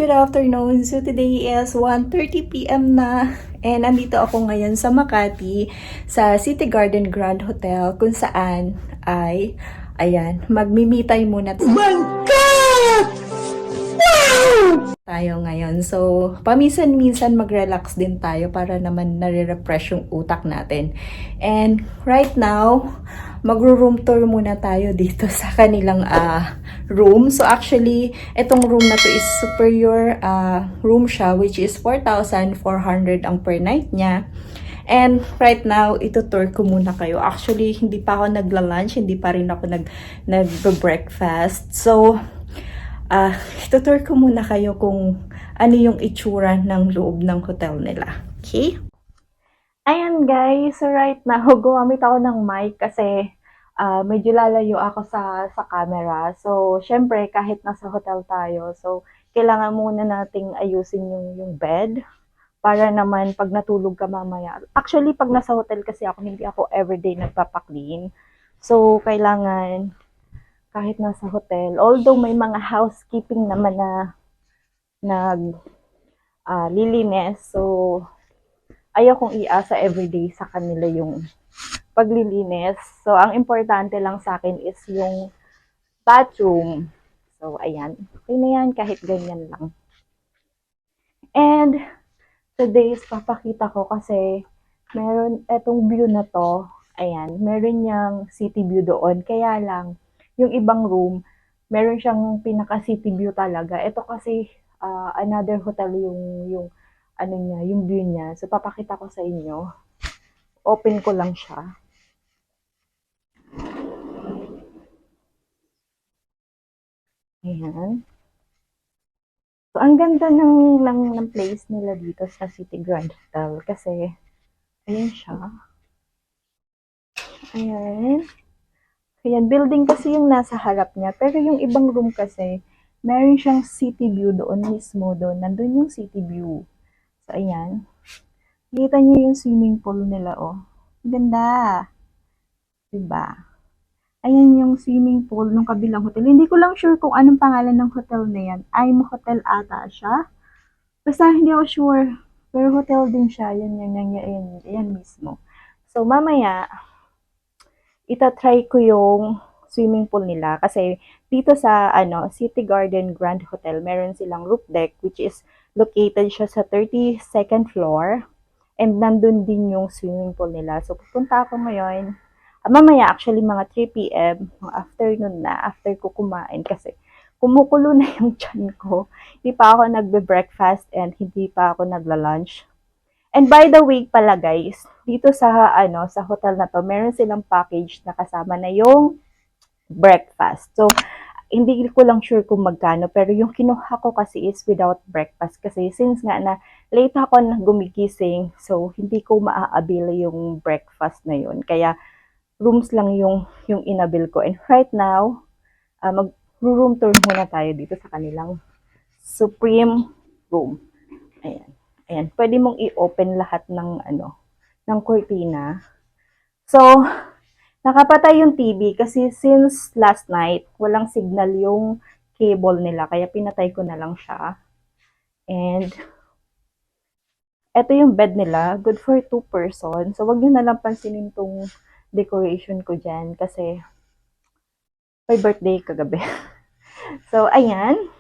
good afternoon. So today is 1:30 p.m. na and andito ako ngayon sa Makati sa City Garden Grand Hotel kung saan ay magmi-me-time muna tayo ngayon. So, paminsan-minsan mag-relax din tayo para naman nare-refresh yung utak natin. And right now, magro-room tour muna tayo dito sa kanilang room. So actually, itong room na to is superior room siya, which is 4,400 ang per night niya. And right now, ito-tour ko muna kayo. Actually, hindi pa ako nagla-lunch, hindi pa rin ako nag-breakfast. So, itutur ko muna kayo kung ano yung itsura ng loob ng hotel nila. Okay? Ayan guys, so right now, gumamit ako ng mic kasi medyo lalayo ako sa camera. So, syempre, kahit nasa hotel tayo, so, kailangan muna nating ayusin yung bed para naman pag natulog ka mamaya. Actually, pag nasa hotel kasi ako, hindi ako everyday nagpapaklean. So, kailangan kahit nasa hotel. Although may mga housekeeping naman na lilinis. So, ayaw kong iasa everyday sa kanila yung paglilinis. So, ang importante lang sa akin is yung bathroom. So, ayan. Okay na yan kahit ganyan lang. And, today is papakita ko kasi meron etong view na to. Ayan. Meron niyang city view doon. Kaya lang, yung ibang room, meron siyang pinaka-city view talaga. Ito kasi another hotel yung ano niya, yung view niya. So papakita ko sa inyo. Open ko lang siya. Ayan. So ang ganda ng place nila dito sa City Grand Hotel kasi ayan siya. Ayan. Ayan, building kasi yung nasa harap niya. Pero yung ibang room kasi, meron siyang city view doon mismo doon. Nandun yung city view. So, ayan. Kita niyo yung swimming pool nila, oh. Ganda. Diba? Ayan yung swimming pool ng kabilang hotel. Hindi ko lang sure kung anong pangalan ng hotel na yan. I'm Hotel ata siya. Basta hindi ako sure. Pero hotel din siya. Yan mismo. So, mamaya, itatry ko yung swimming pool nila kasi dito sa City Garden Grand Hotel meron silang roof deck which is located siya sa 32nd floor and nandun din yung swimming pool nila. So pupunta ako ngayon mamaya actually mga 3 p.m. afternoon na after ko kumain kasi kumukulo na yung tiyan ko. Hindi pa ako nagbe-breakfast and hindi pa ako nagla-lunch. And by the way pala guys, dito sa sa hotel na to, meron silang package na kasama na yung breakfast. So, hindi ko lang sure kung magkano, pero yung kinuha ko kasi is without breakfast kasi since nga na late ako na gumigising, so hindi ko maa-avail yung breakfast na yun. Kaya rooms lang yung inabil ko. And right now, mag-room tour muna tayo dito sa kanilang Supreme room. Ayan. Ayan, pwede mong i-open lahat ng ng cortina. So, nakapatay yung TV kasi since last night, walang signal yung cable nila kaya pinatay ko na lang siya. And ito yung bed nila, good for 2 person. So, wag niyo na lang pansinin tong decoration ko dyan kasi may birthday kagabi. So, ayan.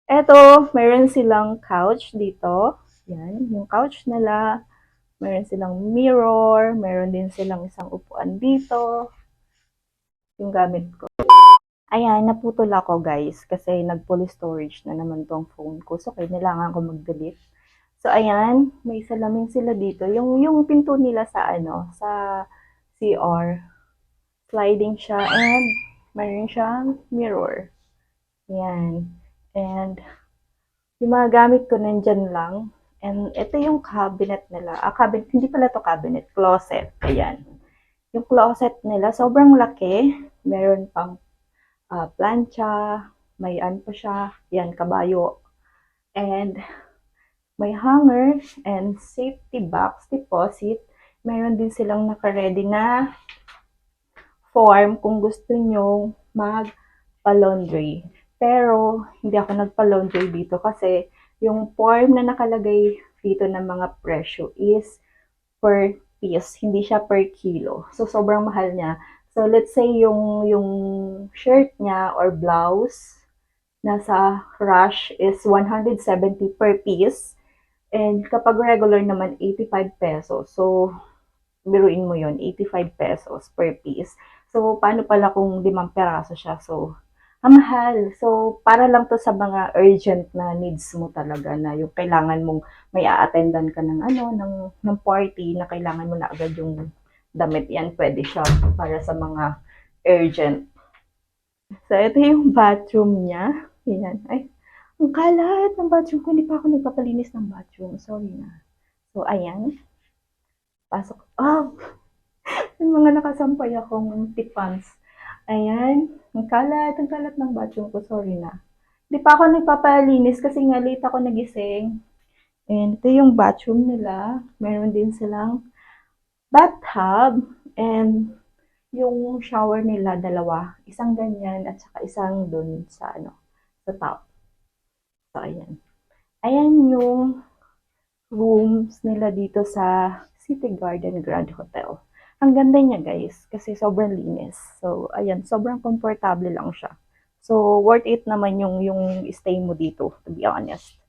Eto, meron silang couch dito. Yan, yung couch nila. Meron silang mirror. Meron din silang isang upuan dito. Yung gamit ko. Ayan, naputol ako guys. Kasi nag-fully storage na naman tong phone ko. So, kailangan ko mag-delete. So, ayan. May salamin sila dito. Yung pinto nila sa sa CR. Sliding siya. And meron siyang mirror. Ayan. And yung mga gamit ko nandyan lang. And ito yung cabinet nila. Cabinet, hindi pala to cabinet. Closet. Ayan. Yung closet nila, sobrang laki. Meron pang plancha. May pa siya. Yan, kabayo. And may hanger and safety box deposit. Meron din silang naka-ready na form kung gusto nyo mag-laundry. Pero, hindi ako nagpa-laundry dito kasi yung form na nakalagay dito ng mga presyo is per piece, hindi siya per kilo. So, sobrang mahal niya. So, let's say yung shirt niya or blouse, nasa rush is 170 per piece. And kapag regular naman, 85 pesos. So, biruin mo yon 85 pesos per piece. So, paano pala kung 5 peraso siya? So, ang mahal. So, para lang to sa mga urgent na needs mo talaga na yung kailangan mong may a-attendan ka ng ano, ng party na kailangan mo na agad yung damit yan. Pwede siya para sa mga urgent. So, ito yung bathroom niya. Yan. Ay, ang kalat ng bathroom ko. Hindi pa ako nagpapalinis ng bathroom. Sorry na. So, ayan. Pasok. Oh, yung mga nakasampay akong tipans. Ayan. Ang kalat ng bathroom ko. Sorry na. Hindi pa ako nagpapalinis kasi nga late ako nagising. And ito yung bathroom nila. Meron din silang bathtub. And yung shower nila, dalawa. Isang ganyan at saka isang dun sa ano, sa top. So, ayan. Ayan yung rooms nila dito sa City Garden Grand Hotel. Ang ganda niya guys, kasi sobrang linis. So, ayan, sobrang komportable lang siya. So, worth it naman yung stay mo dito, to be honest.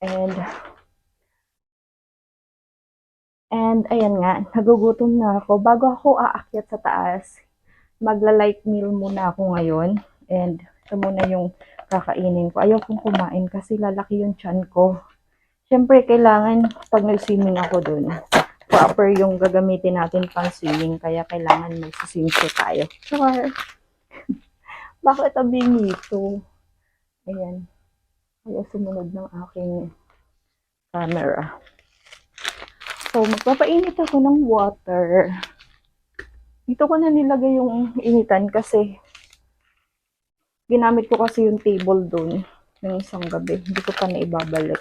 And, ayan nga, nagugutom na ako. Bago ako aakyat sa taas, magla-light meal muna ako ngayon. And, ito muna yung kakainin ko. Ayaw kong kumain kasi lalaki yung tiyan ko. Siyempre, kailangan pag nag-swimming ako dun, proper yung gagamitin natin pang swimming. Kaya kailangan mag-swimsuit tayo. Sure. Bakit abing ito? Ayan. Kaya sumunod ng aking camera. So, magpapainit ako ng water. Dito ko na nilagay yung initan kasi ginamit ko kasi yung table dun ng isang gabi. Hindi ko pa na ibabalik.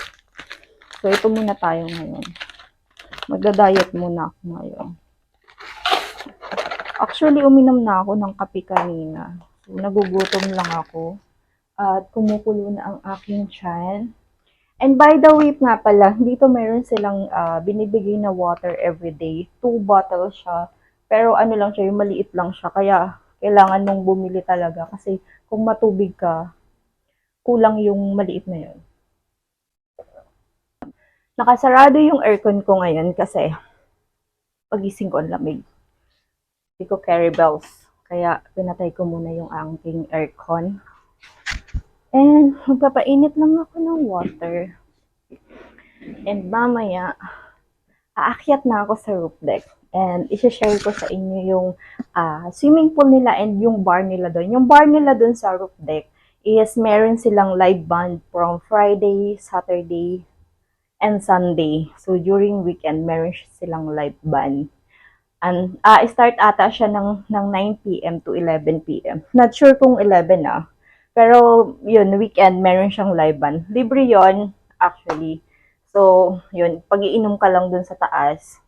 So, ito muna tayo ngayon. Magda-diet muna ako ngayon. Actually, uminom na ako ng kape kanina. So, nagugutom lang ako. At kumukulo na ang aking tiyan. And by the way nga pala, dito meron silang binibigay na water every day. 2 bottles siya. Pero ano lang siya, yung maliit lang siya. Kaya kailangan mong bumili talaga. Kasi kung matubig ka, kulang yung maliit na yun. Nakasarado yung aircon ko ngayon kasi pagising ko ang lamig. Hindi ko carry bells. Kaya pinatay ko muna yung aking aircon. And magpapainit lang ako ng water. And mamaya, aakyat na ako sa roof deck. And isi-share ko sa inyo yung swimming pool nila and yung bar nila doon. Yung bar nila doon sa roof deck is meron silang live band from Friday, Saturday, and Sunday. So during weekend, meron silang live band. And start ata siya ng 9 p.m. to 11 p.m. Not sure kung 11 ah. Pero yun, weekend meron siyang live band. Libre yon actually. So, yun, pag-iinom ka lang dun sa taas,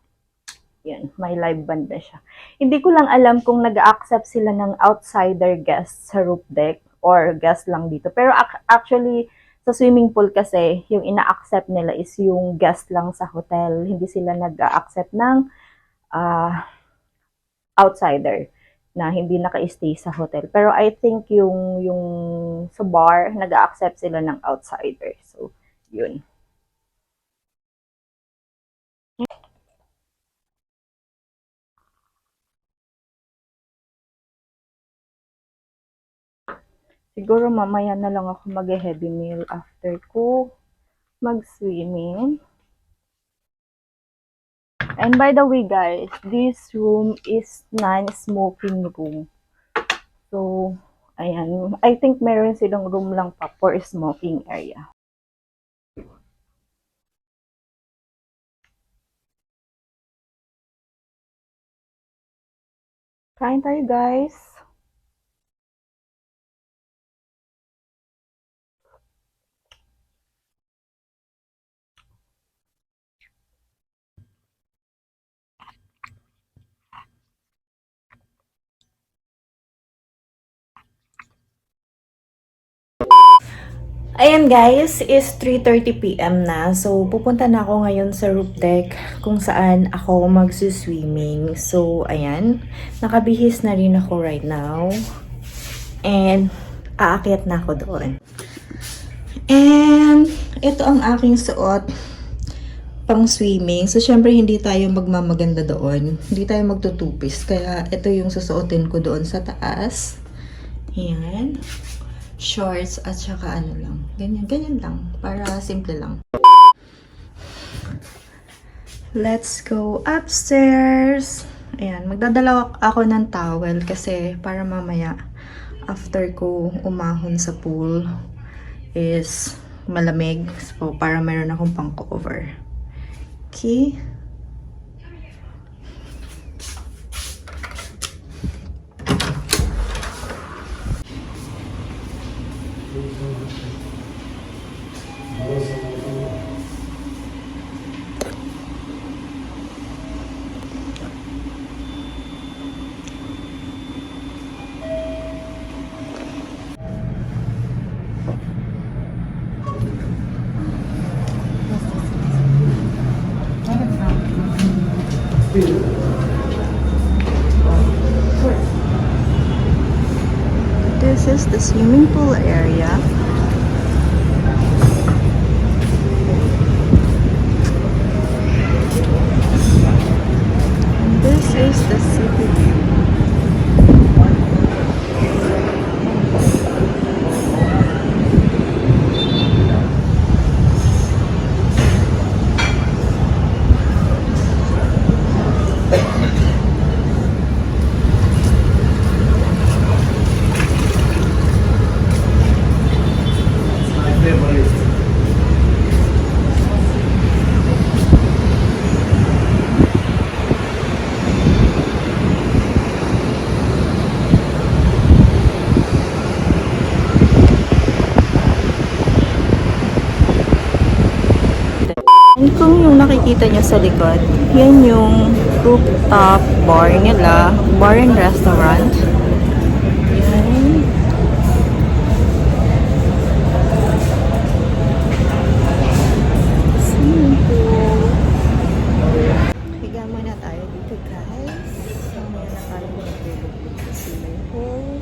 yun, may live band na siya. Hindi ko lang alam kung nag-accept sila ng outsider guests sa roof deck or guest lang dito. Pero actually, sa swimming pool kasi, yung ina-accept nila is yung guest lang sa hotel. Hindi sila nag-accept ng uh, outsider na hindi naka-stay sa hotel. Pero I think yung sa bar, nag-accept sila ng outsider. So, yun. Siguro mamaya na lang ako mag-heavy meal after ko mag-swimming. And by the way guys, this room is non-smoking room. So, ayan. I think meron silang room lang pa for smoking area. Kain tayo guys. Ayan guys, is 3:30 PM na. So, pupunta na ako ngayon sa roof deck kung saan ako magsuswimming. So, ayan. Nakabihis na rin ako right now. And, aakyat na ako doon. And, ito ang aking suot pang swimming. So, syempre, hindi tayo magmamaganda doon. Hindi tayo magtutupis. Kaya, ito yung susuotin ko doon sa taas. Ayan. Shorts at saka ano lang. Ganyan lang. Para simple lang. Let's go upstairs. Ayan. Magdadala ako ng towel kasi para mamaya after ko umahon sa pool is malamig. So, para mayroon akong pang cover. Okay. This is the swimming pool area. And this is the city view. And kung yung nakikita nyo sa likod, yan yung rooftop bar nila, bar and restaurant. Yan. Swimming pool. Higa muna tayo dito guys. Mamaya na tayo mag-ilog sa swimming pool.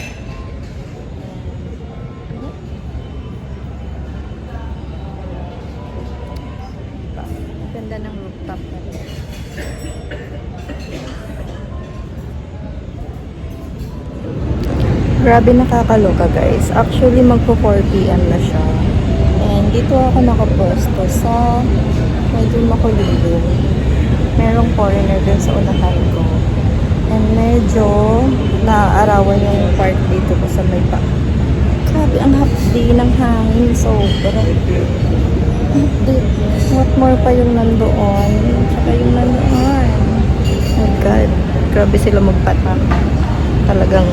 Ganda ng rooftop na rin. Grabe nakakaloka guys. Actually magpo 4 PM na siya. And dito ako nakapwesto sa medyo makulilong. Merong foreigner din sa unahan ko. And medyo naaarawan yung part dito ko sa may back. Grabe ang hapdi ng hangin. Sobra. What more pa yung nandoon. Tsaka yung nandoon. Oh my God. Grabe sila magpatak. Talagang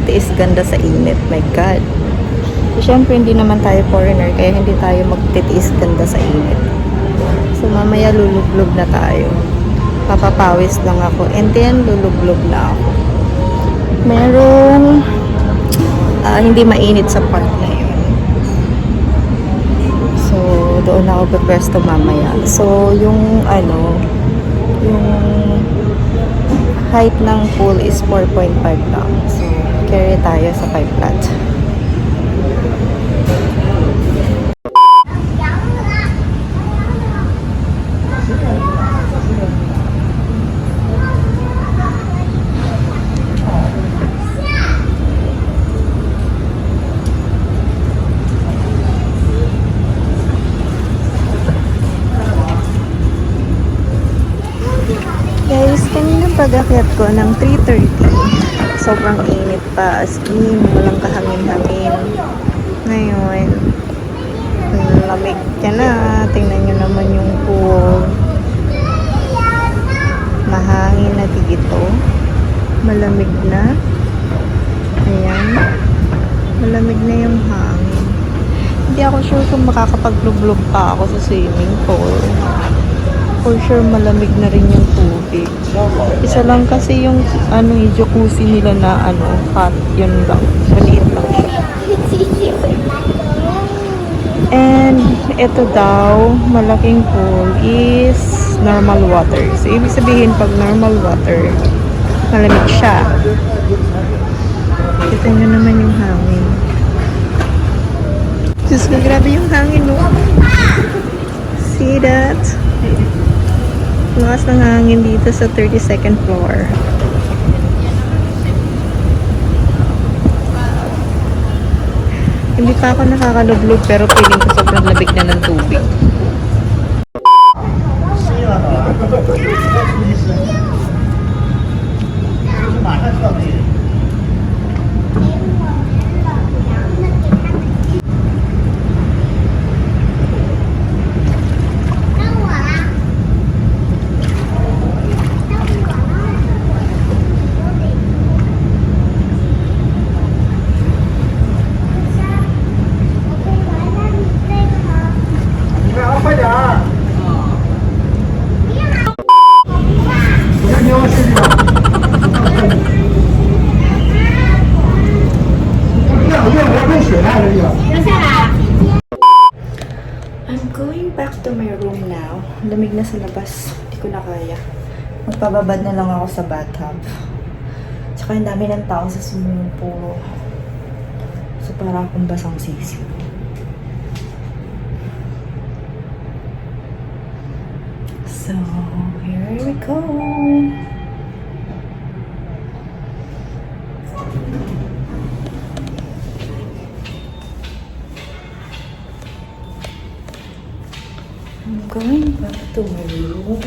tiis ganda sa init. My God. So, syempre, hindi naman tayo foreigner. Kaya hindi tayo magtitiis ganda sa init. So, mamaya lulublog na tayo. Papapawis lang ako. And then, lulublog na ako. Merong hindi mainit sa part na yun. So, doon ako pwesto mamaya. So, yung yung height ng pool is 4.5 lang. So, carry tayo sa 5 flat. Guys, kanina pag-akyat ko ng 3:30, sobrang init pa, as in, walang kahangin-hangin. Ngayon, lamig ka na. Tingnan nyo naman yung pool. Mahangin na dito. Malamig na. Ayan. Malamig na yung hangin. Hindi ako sure kung makakapag-vlog pa ako sa swimming pool. For sure malamig na rin yung tubig. Isa lang kasi yung yung jacuzzi nila na hot, yun lang. Maliit lang siya. And ito daw, malaking pool is normal water. So, ibig sabihin pag normal water, malamig siya. Kita nyo naman yung hangin. Diyos ko, grabe yung hangin, no? See that? Lakas ng hangin dito sa 32nd floor. Hindi pa ako nakakalublog pero feeling ko sobrang labig na ng tubig. I'm going back to my room now. Lamig na sa labas. Hindi ko na kaya. Magpababad na lang ako sa bathtub. Tsaka yung dami ng tao sa swimming pool. So para akong basang sisi. So, here we go. I'm going back to my room.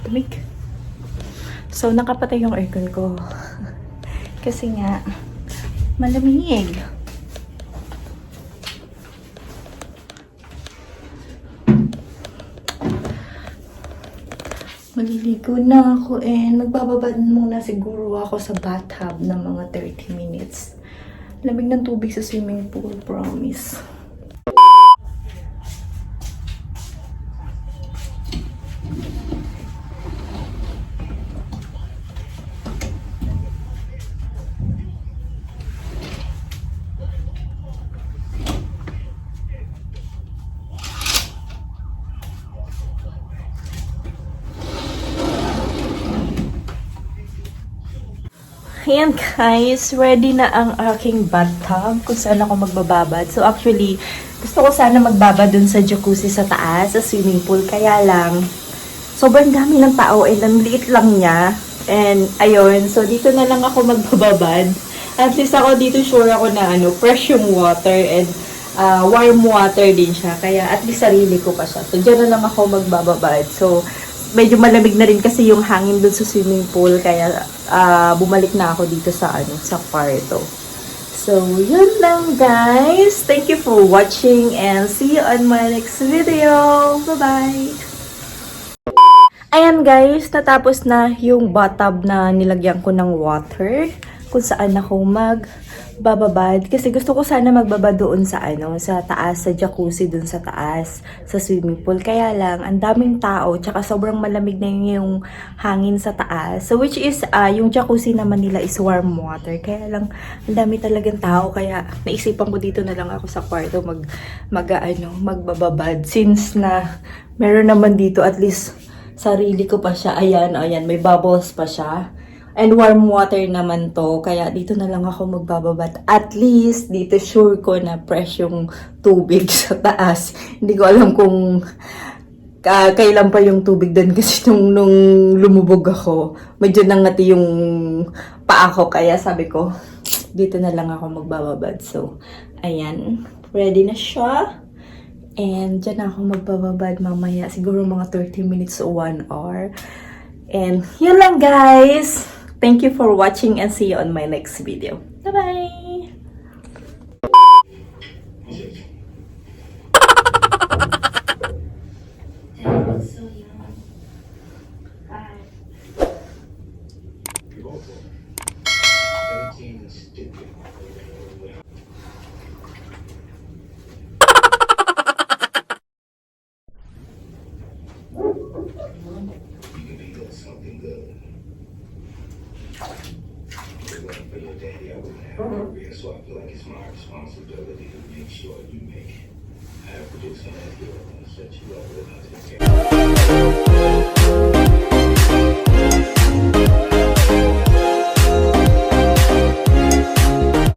Tumig. So, nakapatay yung aircon ko. Kasi nga, malamig. Maliligo na ako and magbababad muna siguro ako sa bathtub ng mga 30 minutes. Lamig ng tubig sa swimming pool, promise. Ayan guys, ready na ang aking bathtub kung saan ako magbababad. So actually, gusto ko sana magbabad dun sa jacuzzi sa taas, sa swimming pool. Kaya lang, sobrang dami ng tao and ang liit lang niya. And ayun, so dito na lang ako magbababad. At least ako dito sure ako na fresh yung water and warm water din siya. Kaya at least sarili ko pa siya. So dyan na lang ako magbababad. So medyo malamig na rin kasi yung hangin dun sa swimming pool. Kaya bumalik na ako dito sa sa kwarto. So, yun lang guys. Thank you for watching and see you on my next video. Bye-bye! Ayan guys, natapos na yung bathtub na nilagyan ko ng water kung saan ako magbababad. Kasi gusto ko sana magbabad doon sa sa taas, sa jacuzzi doon sa taas, sa swimming pool. Kaya lang, ang daming tao, tsaka sobrang malamig na yung hangin sa taas. So which is, yung jacuzzi naman nila is warm water. Kaya lang, ang dami talagang tao. Kaya naisipan ko dito na lang ako sa kwarto magbababad. Since na meron naman dito at least sarili ko pa siya. Ayan, may bubbles pa siya. And warm water naman to. Kaya dito na lang ako magbababad. At least, dito sure ko na fresh yung tubig sa taas. Hindi ko alam kung kailan pa yung tubig doon. Kasi nung lumubog ako, medyo nangati yung paa ko. Kaya sabi ko, dito na lang ako magbababad. So, ayan. Ready na siya. And dyan ako magbababad mamaya. Siguro mga 30 minutes o 1 hour. And yun lang guys. Thank you for watching and see you on my next video. Bye-bye! If it wasn't for your daddy, I wouldn't have a career, so I feel like it's my responsibility to make sure you make it. I have produced an idea and set you up with.